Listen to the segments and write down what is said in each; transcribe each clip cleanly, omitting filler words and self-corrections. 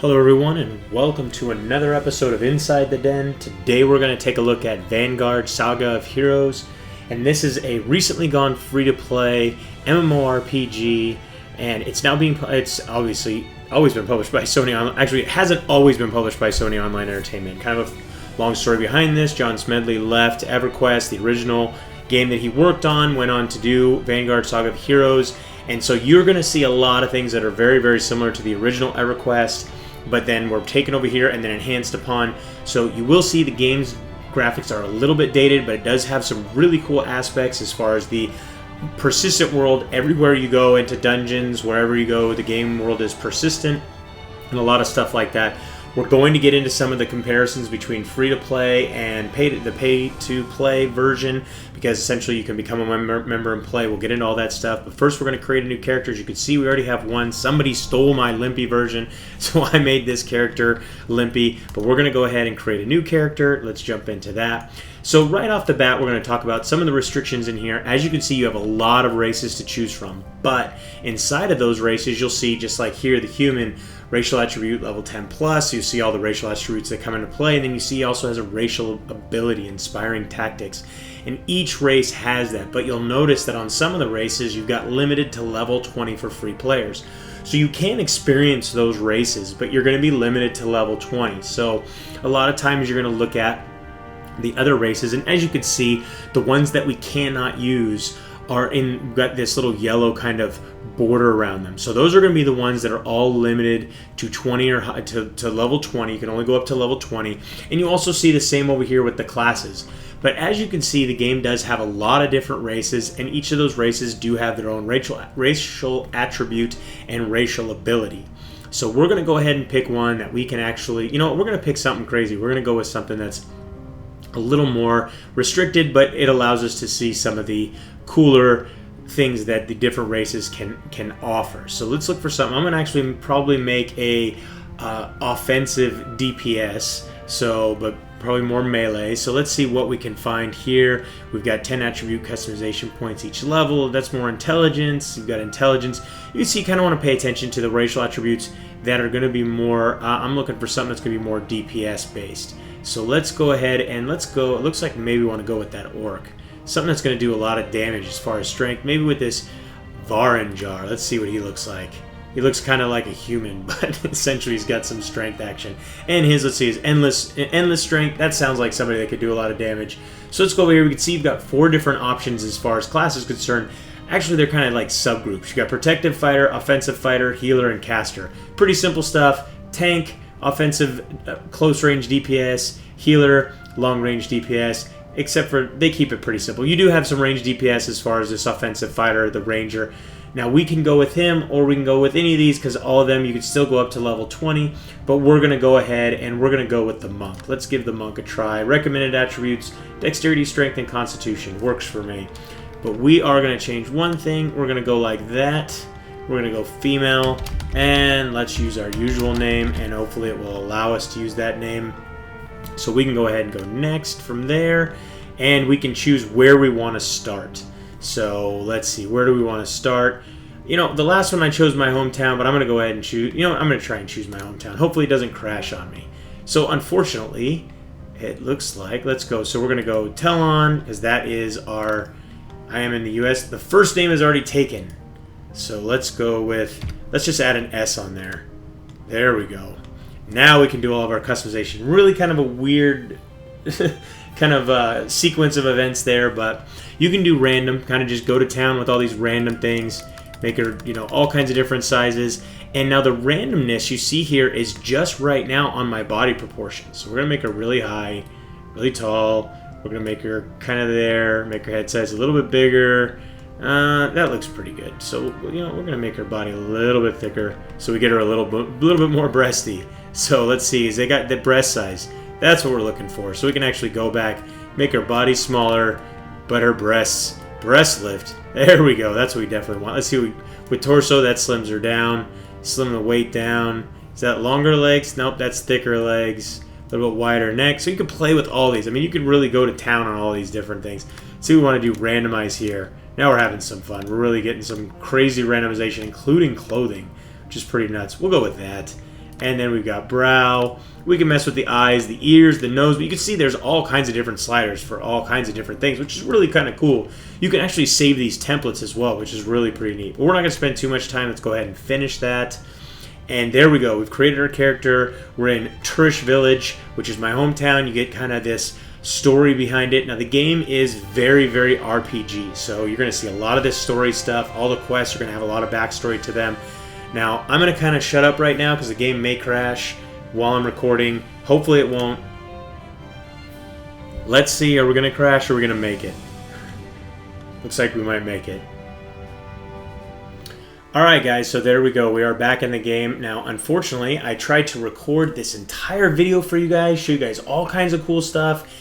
Hello everyone and welcome to another episode of Inside the Den. Today we're going to take a look at Vanguard Saga of Heroes, and this is a recently gone free-to-play MMORPG, and it's obviously always been published by Sony Online. Actually, it hasn't always been published by Sony Online Entertainment. Kind of a long story behind this. John Smedley left EverQuest, the original game that he worked on, went on to do Vanguard Saga of Heroes, and so you're going to see a lot of things that are very, very similar to the original EverQuest, but then were taken over here and then enhanced upon. So you will see the game's graphics are a little bit dated, but it does have some really cool aspects as far as the persistent world. Everywhere you go, into dungeons, wherever you go, the game world is persistent and a lot of stuff like that. We're going to get into some of the comparisons between free-to-play and the pay-to-play version, because essentially you can become a member and play. We'll get into all that stuff. But first we're going to create a new character. As you can see, we already have one. Somebody stole my Limpy version, so I made this character Limpy. But we're going to go ahead and create a new character. Let's jump into that. So right off the bat, we're going to talk about some of the restrictions in here. As you can see, you have a lot of races to choose from. But inside of those races, you'll see, just like here, the human racial attribute level 10 plus. You see all the racial attributes that come into play, and then you see he also has a racial ability, inspiring tactics. And each race has that, but you'll notice that on some of the races, you've got limited to level 20 for free players. So you can experience those races, but you're going to be limited to level 20. So a lot of times you're going to look at the other races, and as you can see, the ones that we cannot use are got this little yellow kind of border around them. So those are going to be the ones that are all limited to 20 or to level 20. You can only go up to level 20. And you also see the same over here with the classes. But as you can see, the game does have a lot of different races, and each of those races do have their own racial attribute and racial ability. So we're going to go ahead and pick one that we can actually, we're going to pick something crazy. We're going to go with something that's a little more restricted, but it allows us to see some of the cooler things that the different races can offer. So let's look for something. I'm going to actually probably make a offensive DPS, but probably more melee. So let's see what we can find here. We've got 10 attribute customization points each level. That's more intelligence. You've got intelligence. You can see you kind of want to pay attention to the racial attributes that are going to be more, I'm looking for something that's going to be more DPS based. So let's go ahead and let's go. It looks like maybe we want to go with that orc. Something that's going to do a lot of damage as far as strength. Maybe with this Varanjar. Let's see what he looks like. He looks kind of like a human, but essentially he's got some strength action. And let's see, his endless strength. That sounds like somebody that could do a lot of damage. So let's go over here. We can see you've got 4 different options as far as class is concerned. Actually, they're kind of like subgroups. You've got protective fighter, offensive fighter, healer, and caster. Pretty simple stuff. Tank, offensive, close range DPS, healer, long range DPS. Except for they keep it pretty simple. You do have some range DPS as far as this offensive fighter, the ranger. Now we can go with him or we can go with any of these, because all of them you can still go up to level 20, but we're going to go ahead and we're going to go with the monk. Let's give the monk a try. Recommended attributes, dexterity, strength, and constitution. Works for me. But we are going to change one thing. We're going to go like that. We're going to go female, and let's use our usual name, and hopefully it will allow us to use that name. So we can go ahead and go next from there, and we can choose where we want to start. So let's see, where do we want to start? The last one I chose my hometown, but I'm going to go ahead and choose, I'm going to try and choose my hometown. Hopefully it doesn't crash on me. So unfortunately, it looks like, let's go. So we're going to go Telon, because that is I am in the US. The first name is already taken. So let's just add an S on there. There we go. Now we can do all of our customization. Really kind of a weird kind of sequence of events there, but you can do random, kind of just go to town with all these random things, make her, all kinds of different sizes. And now the randomness you see here is just right now on my body proportions. So we're going to make her really high, really tall. We're going to make her kind of there, make her head size a little bit bigger. That looks pretty good. So, we're going to make her body a little bit thicker so we get her a little bit more breasty. So let's see, they got the breast size. That's what we're looking for. So we can actually go back, make her body smaller, but her breast lift. There we go. That's what we definitely want. Let's see, with torso, that slims her down. Slim the weight down. Is that longer legs? Nope, that's thicker legs. A little bit wider neck. So you can play with all these. I mean, you can really go to town on all these different things. See, we want to do randomize here. Now we're having some fun. We're really getting some crazy randomization, including clothing, which is pretty nuts. We'll go with that. and then we've got brow. We can mess with the eyes, the ears, the nose, but you can see there's all kinds of different sliders for all kinds of different things, which is really kind of cool. You can actually save these templates as well, which is really pretty neat. But we're not going to spend too much time. Let's go ahead and finish that. And there we go. We've created our character. We're in Turish Village, which is my hometown. You get kind of this story behind it. Now, the game is very, very RPG, so you're going to see a lot of this story stuff. All the quests are going to have a lot of backstory to them. Now, I'm going to kind of shut up right now because the game may crash while I'm recording. Hopefully it won't. Let's see, are we going to crash or are we going to make it? Looks like we might make it. Alright guys, so there we go. We are back in the game. Now, unfortunately, I tried to record this entire video for you guys, show you guys all kinds of cool stuff,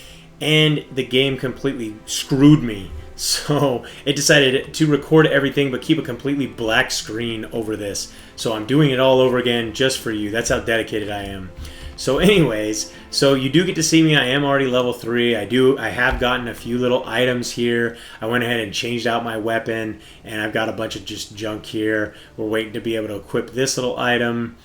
and the game completely screwed me. So it decided to record everything but keep a completely black screen over this. So I'm doing it all over again just for you. That's how dedicated I am. So anyways, so you do get to see me. I am already level 3. I have gotten a few little items here. I went ahead and changed out my weapon, and I've got a bunch of just junk here. We're waiting to be able to equip this little item.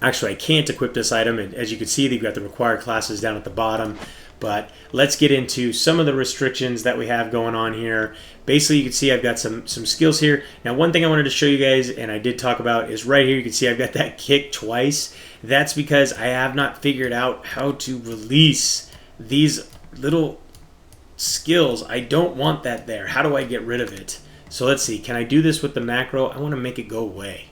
Actually, I can't equip this item, and as you can see, they've got the required classes down at the bottom. But let's get into some of the restrictions that we have going on here. Basically, you can see I've got some skills here. Now, one thing I wanted to show you guys, and I did talk about, is right here. You can see I've got that kick twice. That's because I have not figured out how to release these little skills. I don't want that there. How do I get rid of it? So let's see. Can I do this with the macro? I want to make it go away.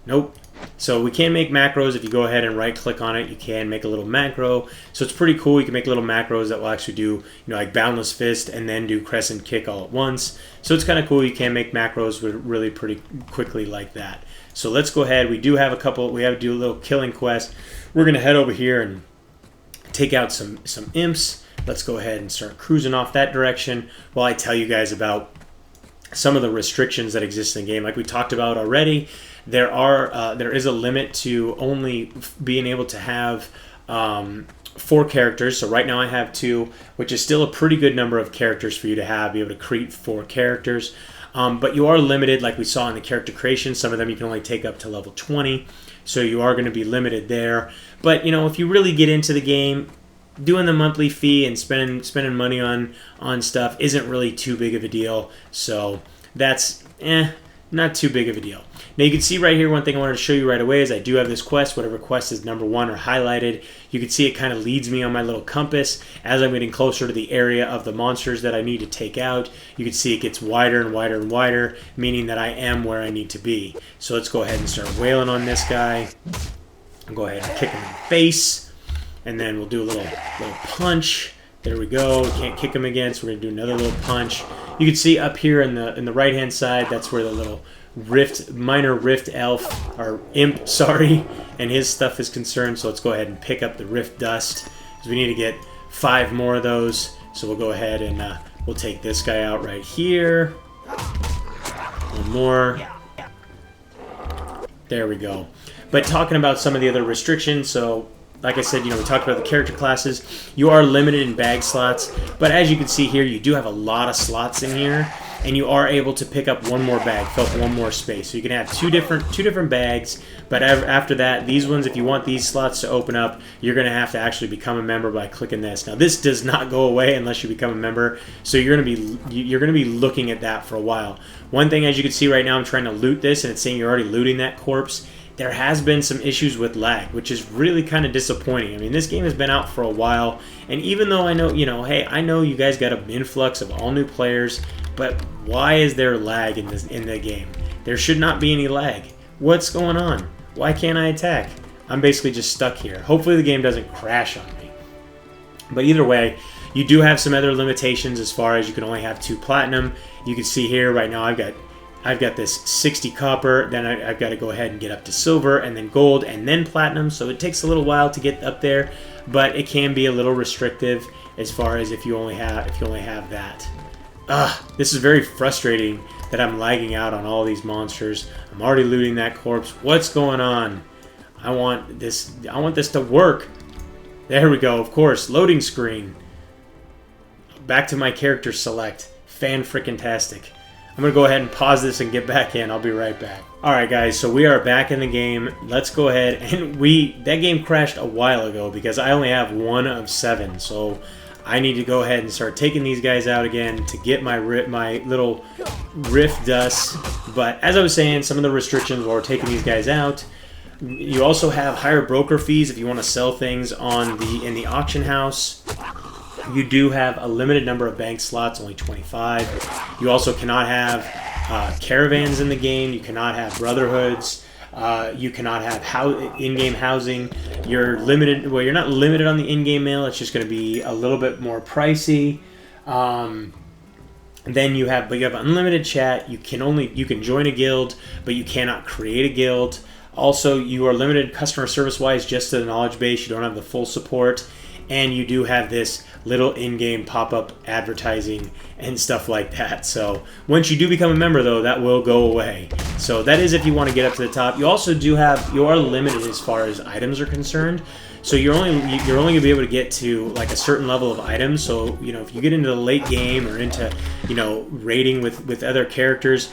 Nope. So we can make macros. If you go ahead and right click on it, you can make a little macro. So it's pretty cool. You can make little macros that will actually do, like Boundless Fist and then do Crescent Kick all at once. So it's kind of cool. You can make macros really pretty quickly like that. So let's go ahead. We do have a couple. We have to do a little killing quest. We're going to head over here and take out some imps. Let's go ahead and start cruising off that direction while I tell you guys about some of the restrictions that exist in the game. Like we talked about already, there is a limit to only being able to have 4 characters. So right now I have 2, which is still a pretty good number of characters for you to have, be able to create 4 characters. But you are limited, like we saw in the character creation. Some of them you can only take up to level 20, so you are going to be limited there. But if you really get into the game, doing the monthly fee and spending money on stuff isn't really too big of a deal. So that's not too big of a deal. Now you can see right here, one thing I wanted to show you right away is I do have this quest. Whatever quest is number 1 or highlighted, you can see it kind of leads me on my little compass as I'm getting closer to the area of the monsters that I need to take out. You can see it gets wider and wider and wider, meaning that I am where I need to be. So let's go ahead and start wailing on this guy. I'll go ahead and kick him in the face, and then we'll do a little punch. There we go. We can't kick him again, so we're going to do another little punch. You can see up here in the right-hand side, that's where the little minor rift elf, or imp, sorry, and his stuff is concerned. So let's go ahead and pick up the rift dust, because we need to get 5 more of those. So we'll go ahead and we'll take this guy out right here. One more. There we go. But talking about some of the other restrictions, so like I said, we talked about the character classes. You are limited in bag slots, but as you can see here, you do have a lot of slots in here, and you are able to pick up one more bag, fill up one more space. So you can have two different bags, but after that, these ones, if you want these slots to open up, you're going to have to actually become a member by clicking this. Now, this does not go away unless you become a member, so you're going to be looking at that for a while. One thing, as you can see right now, I'm trying to loot this, and it's saying you're already looting that corpse. There has been some issues with lag, which is really kind of disappointing. I mean, this game has been out for a while, and even though I know, hey, I know you guys got an influx of all new players, but why is there lag in the game? There should not be any lag. What's going on? Why can't I attack? I'm basically just stuck here. Hopefully the game doesn't crash on me. But either way, you do have some other limitations as far as you can only have 2 platinum. You can see here right now I've got this 60 copper, then I've got to go ahead and get up to silver, and then gold, and then platinum, so it takes a little while to get up there, but it can be a little restrictive as far as if you only have that. This is very frustrating that I'm lagging out on all these monsters. I'm already looting that corpse. What's going on? I want this to work. There we go, of course, loading screen. Back to my character select. Fan-frickin-tastic. I'm going to go ahead and pause this and get back in. I'll be right back. Alright guys, so we are back in the game. Let's go ahead and that game crashed a while ago because I only have 1 of 7. So I need to go ahead and start taking these guys out again to get my little rift dust. But as I was saying, some of the restrictions while we're taking these guys out, you also have higher broker fees if you want to sell things in the auction house. You do have a limited number of bank slots, only 25. You also cannot have caravans in the game. You cannot have brotherhoods. You cannot have in-game housing. You're limited. Well, you're not limited on the in-game mail. It's just going to be a little bit more pricey. Then you have unlimited chat. You can join a guild, but you cannot create a guild. Also, you are limited customer service-wise just to the knowledge base. You don't have the full support. And you do have this little in-game pop-up advertising and stuff like that. So once you do become a member, though, that will go away. So that is if you want to get up to the top. You also you are limited as far as items are concerned. So you're only gonna be able to get to like a certain level of items. So if you get into the late game or into raiding with other characters,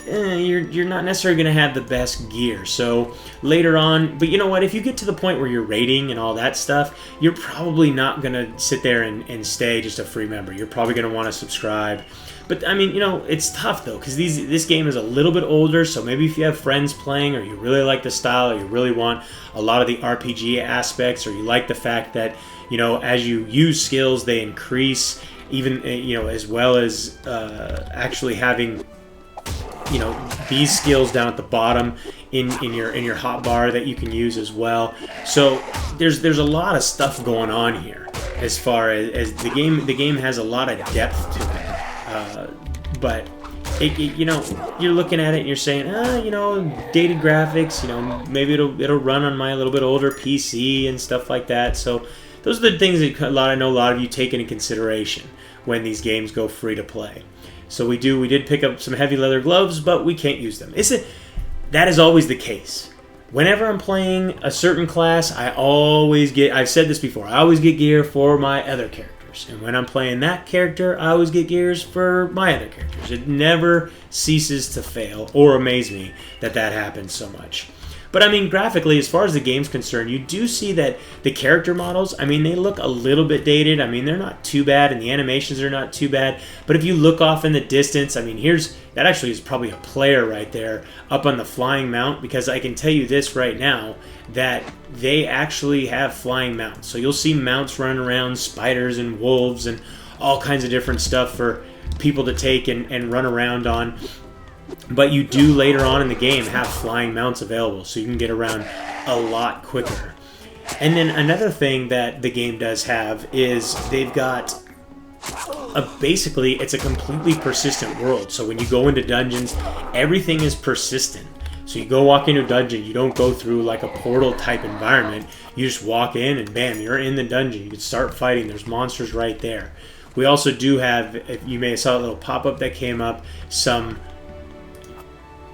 you're not necessarily going to have the best gear. So later on, but you know what, if you get to the point where you're raiding and all that stuff, you're probably not going to sit there and stay just a free member. You're probably going to want to subscribe. But I mean, it's tough though, because this game is a little bit older, so maybe if you have friends playing, or you really like the style, or you really want a lot of the RPG aspects, or you like the fact that, as you use skills, they increase, even, as well as actually having these skills down at the bottom in your hotbar that you can use as well. So there's a lot of stuff going on here as far as the game has a lot of depth to it. But you're looking at it and you're saying, dated graphics, maybe it'll run on my little bit older PC and stuff like that. So those are the things that I know a lot of you take into consideration when these games go free to play. So we did pick up some heavy leather gloves, but we can't use them. That is always the case. Whenever I'm playing a certain class, I've said this before, I always get gear for my other characters. And when I'm playing that character, I always get gears for my other characters. It never ceases to fail or amaze me that happens so much. But I mean, graphically, as far as the game's concerned, you do see that the character models, they look a little bit dated. They're not too bad, and the animations are not too bad. But if you look off in the distance, that actually is probably a player right there up on the flying mount, because I can tell you this right now, that they actually have flying mounts. So you'll see mounts running around, spiders and wolves and all kinds of different stuff for people to take and run around on. But you do later on in the game have flying mounts available, so you can get around a lot quicker. And then another thing that the game does have is they've got basically it's a completely persistent world. So when you go into dungeons, everything is persistent. So you go walk into a dungeon, you don't go through like a portal type environment. You just walk in and bam, you're in the dungeon. You can start fighting. There's monsters right there. We also do have, if you may have saw a little pop-up that came up, some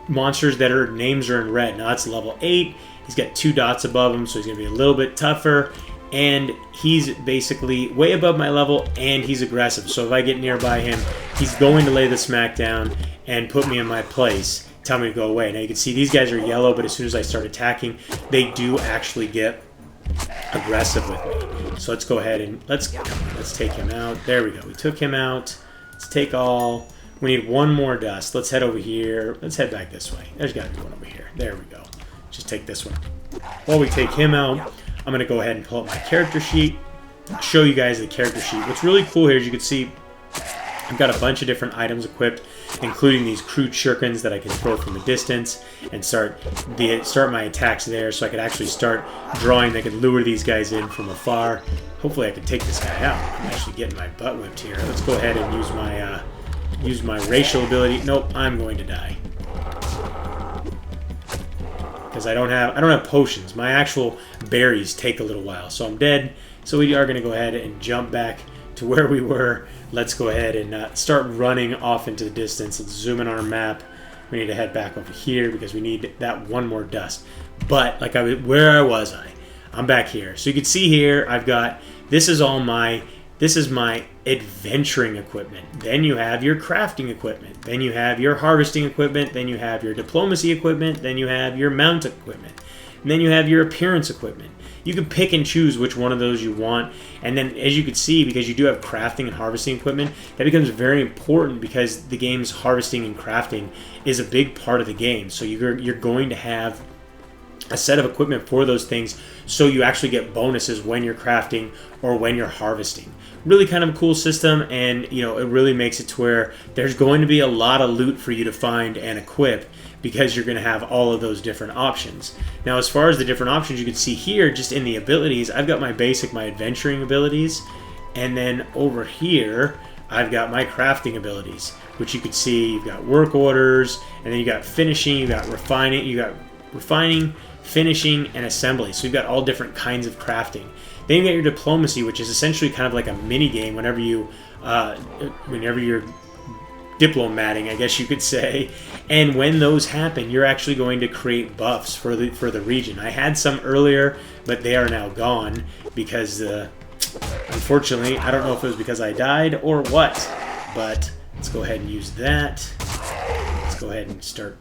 monsters that names are in red. Now that's level 8. He's got 2 dots above him, so he's going to be a little bit tougher. And he's basically way above my level, and he's aggressive. So if I get nearby him, he's going to lay the smack down and put me in my place, tell me to go away. Now you can see these guys are yellow, but as soon as I start attacking, they do actually get aggressive with me. So let's go ahead and let's take him out. There we go. We took him out. Let's take all. We need one more dust. Let's head over here. Let's head back this way. There's got to be one over here. There we go. Just take this one. While we take him out, I'm going to go ahead and pull up my character sheet. Show you guys the character sheet. What's really cool here is you can see I've got a bunch of different items equipped, including these crude shurikens that I can throw from a distance and start my attacks there, so I could actually start drawing. I could lure these guys in from afar. Hopefully I can take this guy out. I'm actually getting my butt whipped here. Let's go ahead and use my racial ability. Nope, I'm going to die. Because I don't have potions. My actual berries take a little while, so I'm dead. So we are going to go ahead and jump back to where we were. Let's go ahead and start running off into the distance. Let's zoom in on our map. We need to head back over here because we need that one more dust. But where was I? I'm back here. So you can see here, I've got, this is all my This is my adventuring equipment. Then you have your crafting equipment. Then you have your harvesting equipment. Then you have your diplomacy equipment. Then you have your mount equipment. And then you have your appearance equipment. You can pick and choose which one of those you want. And then, as you can see, because you do have crafting and harvesting equipment, that becomes very important because the game's harvesting and crafting is a big part of the game. So you're going to have a set of equipment for those things, so you actually get bonuses when you're crafting or when you're harvesting. Really kind of a cool system, and it really makes it to where there's going to be a lot of loot for you to find and equip, because you're going to have all of those different options. Now, as far as the different options, you can see here, just in the abilities, I've got my adventuring abilities, and then over here, I've got my crafting abilities, which you can see, you've got work orders, and then you got finishing, you got refining, finishing, and assembly. So you've got all different kinds of crafting. Then you get your diplomacy, which is essentially kind of like a mini game whenever you're diplomating, I guess you could say. And when those happen, you're actually going to create buffs for the region. I had some earlier, but they are now gone because, unfortunately, I don't know if it was because I died or what. But let's go ahead and use that. Let's go ahead and start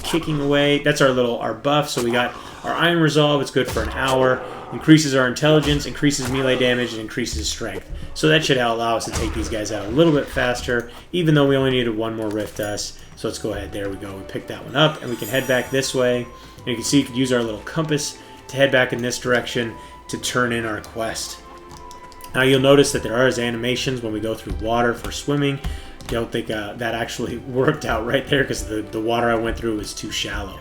kicking away. That's our buff. So we got our Iron Resolve. It's good for an hour. Increases our intelligence, increases melee damage, and increases strength. So that should allow us to take these guys out a little bit faster, even though we only needed one more Rift Dust. So let's go ahead. There we go. We picked that one up, and we can head back this way. And you can see you could use our little compass to head back in this direction to turn in our quest. Now you'll notice that there are animations when we go through water for swimming. Don't think that actually worked out right there because the water I went through was too shallow.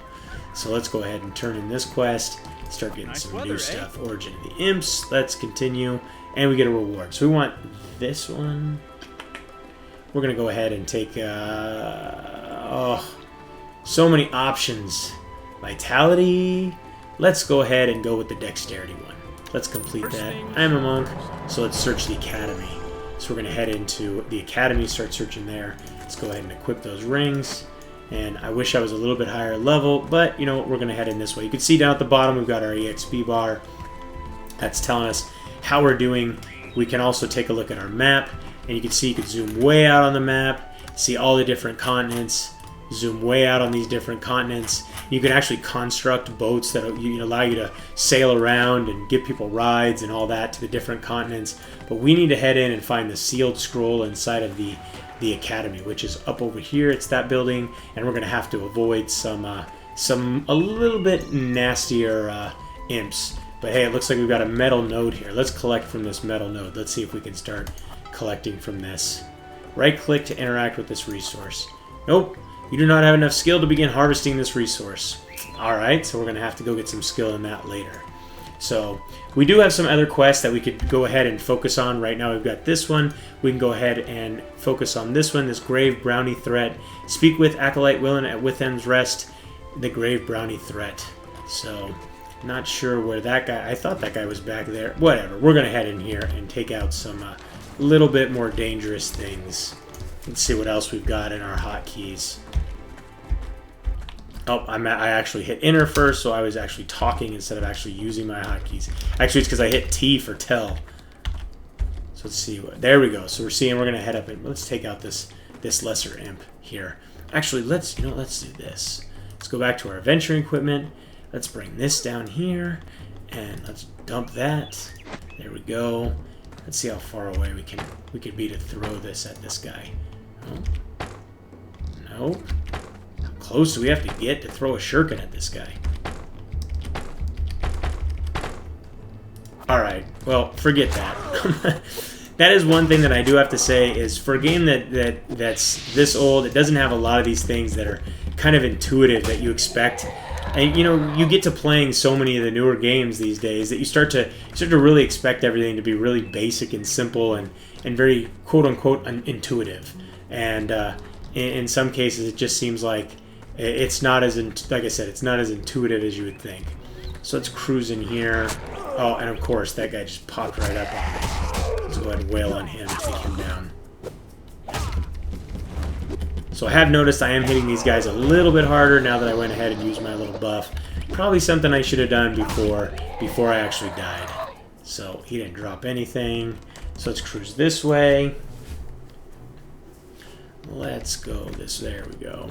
So let's go ahead and turn in this quest. Start getting some new stuff. Origin of the Imps. Let's continue. And we get a reward. So we want this one. We're going to go ahead and take... so many options. Vitality. Let's go ahead and go with the Dexterity one. Let's complete that. I'm a monk, so let's search the Academy. So we're going to head into the Academy, start searching there. Let's go ahead and equip those rings. And I wish I was a little bit higher level, but you know what, we're going to head in this way. You can see down at the bottom we've got our EXP bar. That's telling us how we're doing. We can also take a look at our map, and you can see you can zoom way out on the map, see all the different continents, zoom way out on these different continents. You can actually construct boats that allow you to sail around and give people rides and all that to the different continents. But we need to head in and find the sealed scroll inside of the Academy, which is up over here. It's that building, and we're going to have to avoid some a little bit nastier imps. But hey, it looks like we've got a metal node here. Let's collect from this metal node. Let's see if we can start collecting from this. Right-click to interact with this resource. Nope, you do not have enough skill to begin harvesting this resource. Alright, so we're going to have to go get some skill in that later. So we do have some other quests that we could go ahead and focus on. Right now we've got this one. We can go ahead and focus on this one, this Grave Brownie Threat. Speak with Acolyte Willen at Withen's Rest, the Grave Brownie Threat. So, not sure where that guy... I thought that guy was back there. Whatever, we're going to head in here and take out some little bit more dangerous things. Let's see what else we've got in our hotkeys. Oh, I actually hit enter first, so I was actually talking instead of actually using my hotkeys. Actually, it's because I hit T for tell. So let's see. There we go. So we're going to head up and let's take out this lesser imp here. Actually, let's do this. Let's go back to our adventuring equipment. Let's bring this down here, and let's dump that. There we go. Let's see how far away we could be to throw this at this guy. Oh. Nope. Close do we have to get to throw a shuriken at this guy? Alright, well, forget that. That is one thing that I do have to say is for a game that's this old, it doesn't have a lot of these things that are kind of intuitive that you expect. And you get to playing so many of the newer games these days that you start to really expect everything to be really basic and simple and very quote-unquote intuitive. And in some cases it just seems like it's not as, like I said, it's not as intuitive as you would think. So let's cruise in here. Oh, and of course, that guy just popped right up on me. Let's go ahead and wail on him, take him down. So I have noticed I am hitting these guys a little bit harder now that I went ahead and used my little buff. Probably something I should have done before I actually died. So he didn't drop anything. So So let's cruise this way. Let's go this. There we go.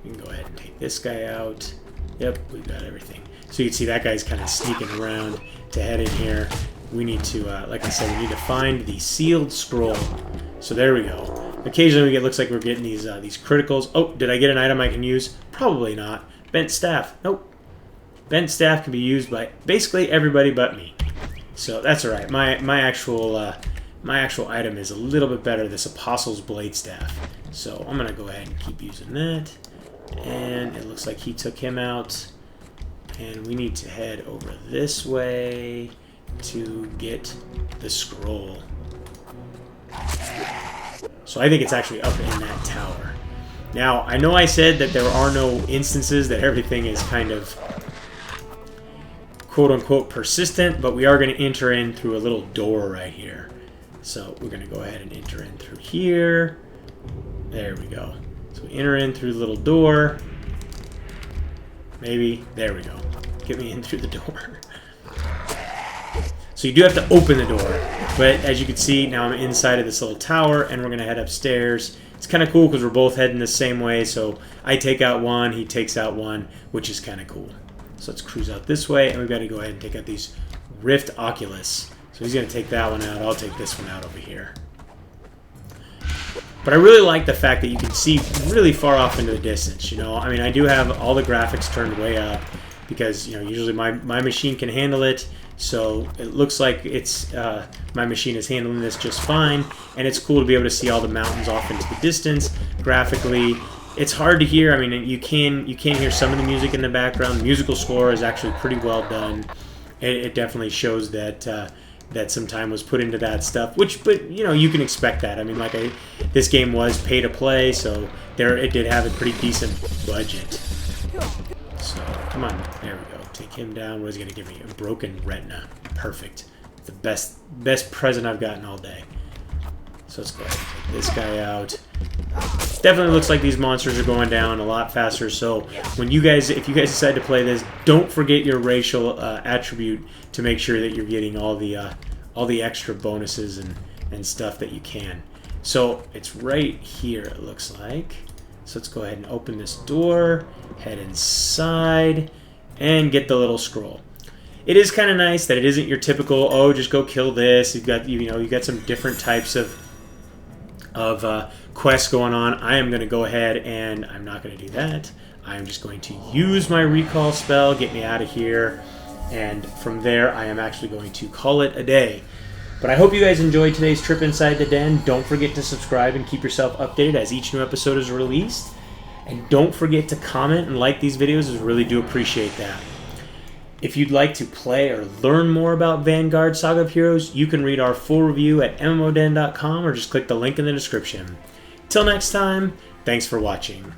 We can go ahead and take this guy out. Yep, we've got everything. So you can see that guy's kind of sneaking around to head in here. We need to, like I said, we need to find the sealed scroll. So there we go. Occasionally we get, looks like we're getting these criticals. Oh, did I get an item I can use? Probably not. Bent staff. Nope. Bent staff can be used by basically everybody but me. So that's all right. My actual item is a little bit better. This Apostle's Blade staff. So I'm gonna go ahead and keep using that. And it looks like he took him out. And we need to head over this way to get the scroll. So I think it's actually up in that tower. Now, I know I said that there are no instances that everything is kind of quote-unquote persistent, but we are going to enter in through a little door right here. So we're going to go ahead and enter in through here. There we go. So we enter in through the little door. Maybe. There we go. Get me in through the door. So you do have to open the door. But as you can see, now I'm inside of this little tower, and we're going to head upstairs. It's kind of cool because we're both heading the same way. So I take out one, he takes out one, which is kind of cool. So let's cruise out this way, and we've got to go ahead and take out these Rift Oculus. So he's going to take that one out. I'll take this one out over here. But I really like the fact that you can see really far off into the distance, you know. I mean, I do have all the graphics turned way up because, you know, usually my machine can handle it. So it looks like it's my machine is handling this just fine. And it's cool to be able to see all the mountains off into the distance. Graphically, it's hard to hear. I mean, you can hear some of the music in the background. The musical score is actually pretty well done. It definitely shows that that some time was put into that stuff. But you know, you can expect that. I mean, this game was pay to play, so it did have a pretty decent budget. So come on, there we go. Take him down. What is he gonna give me? A broken retina. Perfect. The best present I've gotten all day. So let's go ahead and take this guy out. Definitely looks like these monsters are going down a lot faster. So if you guys decide to play this, don't forget your racial attribute to make sure that you're getting all the extra bonuses and stuff that you can. So it's right here, it looks like. So let's go ahead and open this door, head inside, and get the little scroll. It is kind of nice that it isn't your typical, oh, just go kill this. You've got some different types of quests going on. I am going to go ahead and I'm not going to do that. I'm just going to use my recall spell, get me out of here, and from there I am actually going to call it a day. But I hope you guys enjoyed today's trip inside the den. Don't forget to subscribe and keep yourself updated as each new episode is released. And don't forget to comment and like these videos. I really do appreciate that. If you'd like to play or learn more about Vanguard Saga of Heroes, you can read our full review at MMODen.com or just click the link in the description. Till next time, thanks for watching.